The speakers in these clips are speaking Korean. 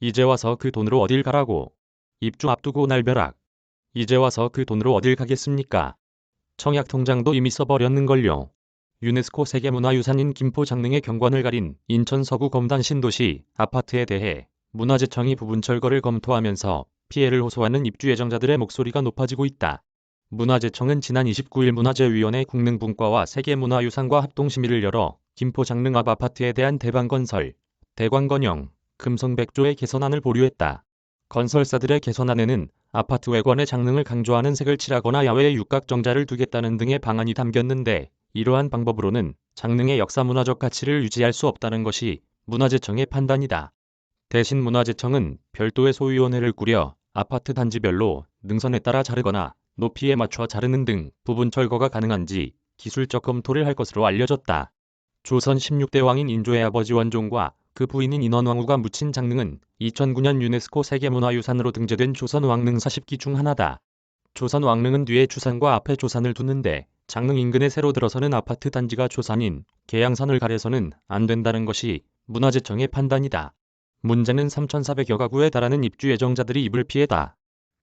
이제 와서 그 돈으로 어딜 가라고. 입주 앞두고 날벼락. 이제 와서 그 돈으로 어딜 가겠습니까? 청약통장도 이미 써버렸는걸요. 유네스코 세계문화유산인 김포 장릉의 경관을 가린 인천 서구 검단 신도시 아파트에 대해 문화재청이 부분 철거를 검토하면서 피해를 호소하는 입주 예정자들의 목소리가 높아지고 있다. 문화재청은 지난 29일 문화재위원회 국능분과와 세계문화유산과 합동심의를 열어 김포 장릉 앞 아파트에 대한 대방건설, 대관건영, 금성백조의 개선안을 보류했다. 건설사들의 개선안에는 아파트 외관에 장릉을 강조하는 색을 칠하거나 야외에 육각정자를 두겠다는 등의 방안이 담겼는데, 이러한 방법으로는 장릉의 역사문화적 가치를 유지할 수 없다는 것이 문화재청의 판단이다. 대신 문화재청은 별도의 소위원회를 꾸려 아파트 단지별로 능선에 따라 자르거나 높이에 맞춰 자르는 등 부분 철거가 가능한지 기술적 검토를 할 것으로 알려졌다. 조선 16대 왕인 인조의 아버지 원종과 그 부인인 인원왕후가 묻힌 장릉은 2009년 유네스코 세계문화유산으로 등재된 조선 왕릉 40기 중 하나다. 조선 왕릉은 뒤에 주산과 앞에 조산을 두는데 장릉 인근에 새로 들어서는 아파트 단지가 조산인 계양산을 가려서는 안 된다는 것이 문화재청의 판단이다. 문제는 3,400여 가구에 달하는 입주 예정자들이 입을 피해다.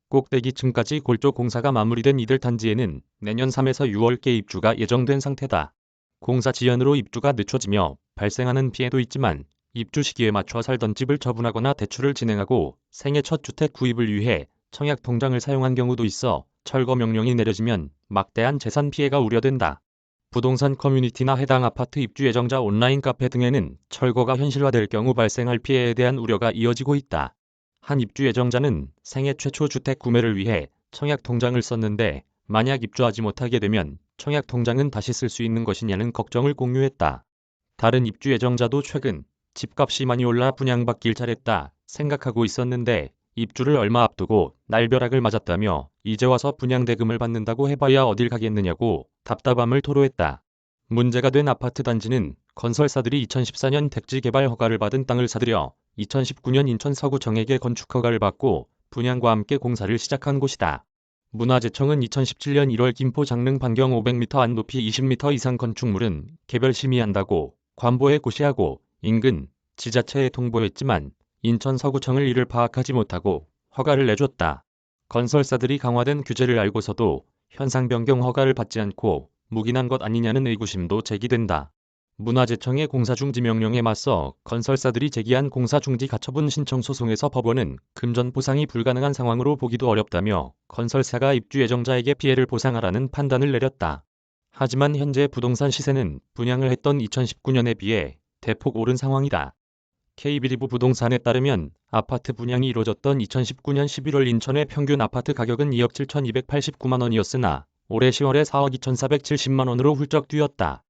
꼭대기층까지 골조 공사가 마무리된 이들 단지에는 내년 3에서 6월께 입주가 예정된 상태다. 공사 지연으로 입주가 늦춰지며 발생하는 피해도 있지만 입주 시기에 맞춰 살던 집을 처분하거나 대출을 진행하고 생애 첫 주택 구입을 위해 청약통장을 사용한 경우도 있어 철거 명령이 내려지면 막대한 재산 피해가 우려된다. 부동산 커뮤니티나 해당 아파트 입주 예정자 온라인 카페 등에는 철거가 현실화될 경우 발생할 피해에 대한 우려가 이어지고 있다. 한 입주 예정자는 생애 최초 주택 구매를 위해 청약통장을 썼는데 만약 입주하지 못하게 되면 청약통장은 다시 쓸 수 있는 것이냐는 걱정을 공유했다. 다른 입주 예정자도 최근 집값이 많이 올라 분양받길 잘했다 생각하고 있었는데 입주를 얼마 앞두고 날벼락을 맞았다며 이제 와서 분양대금을 받는다고 해봐야 어딜 가겠느냐고 답답함을 토로했다. 문제가 된 아파트 단지는 건설사들이 2014년 택지 개발 허가를 받은 땅을 사들여 2019년 인천 서구청에게 건축 허가를 받고 분양과 함께 공사를 시작한 곳이다. 문화재청은 2017년 1월 김포 장릉 반경 500m 안 높이 20m 이상 건축물은 개별 심의한다고 관보에 고시하고 인근 지자체에 통보했지만 인천 서구청을 이를 파악하지 못하고 허가를 내줬다. 건설사들이 강화된 규제를 알고서도 현상 변경 허가를 받지 않고 묵인한 것 아니냐는 의구심도 제기된다. 문화재청의 공사중지 명령에 맞서 건설사들이 제기한 공사중지 가처분 신청 소송에서 법원은 금전 보상이 불가능한 상황으로 보기도 어렵다며 건설사가 입주 예정자에게 피해를 보상하라는 판단을 내렸다. 하지만 현재 부동산 시세는 분양을 했던 2019년에 비해 대폭 오른 상황이다. KB리브 부동산에 따르면 아파트 분양이 이뤄졌던 2019년 11월 인천의 평균 아파트 가격은 2억 7,289만 원이었으나 올해 10월에 4억 2,470만 원으로 훌쩍 뛰었다.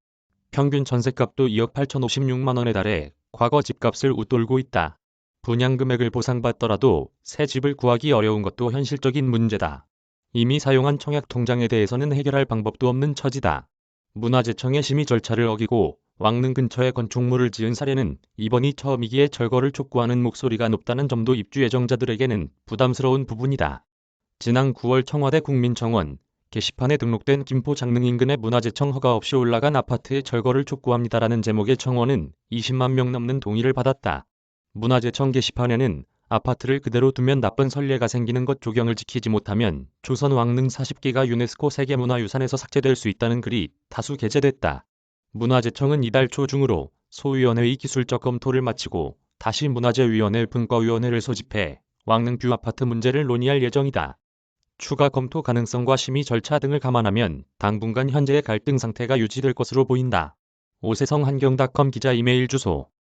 평균 전셋값도 2억 8,056만 원에 달해 과거 집값을 웃돌고 있다. 분양 금액을 보상받더라도 새 집을 구하기 어려운 것도 현실적인 문제다. 이미 사용한 청약통장에 대해서는 해결할 방법도 없는 처지다. 문화재청의 심의 절차를 어기고 왕릉 근처에 건축물을 지은 사례는 이번이 처음이기에 철거를 촉구하는 목소리가 높다는 점도 입주 예정자들에게는 부담스러운 부분이다. 지난 9월 청와대 국민청원 게시판에 등록된 김포 장릉 인근의 문화재청 허가 없이 올라간 아파트의 철거를 촉구합니다라는 제목의 청원은 20만 명 넘는 동의를 받았다. 문화재청 게시판에는 아파트를 그대로 두면 나쁜 선례가 생기는 것, 조경을 지키지 못하면 조선 왕릉 40기가 유네스코 세계문화유산에서 삭제될 수 있다는 글이 다수 게재됐다. 문화재청은 이달 초 중으로 소위원회의 기술적 검토를 마치고 다시 문화재위원회 분과위원회를 소집해 왕릉 아파트 문제를 논의할 예정이다. 추가 검토 가능성과 심의 절차 등을 감안하면 당분간 현재의 갈등 상태가 유지될 것으로 보인다. 오세성 한경닷컴 기자 이메일 주소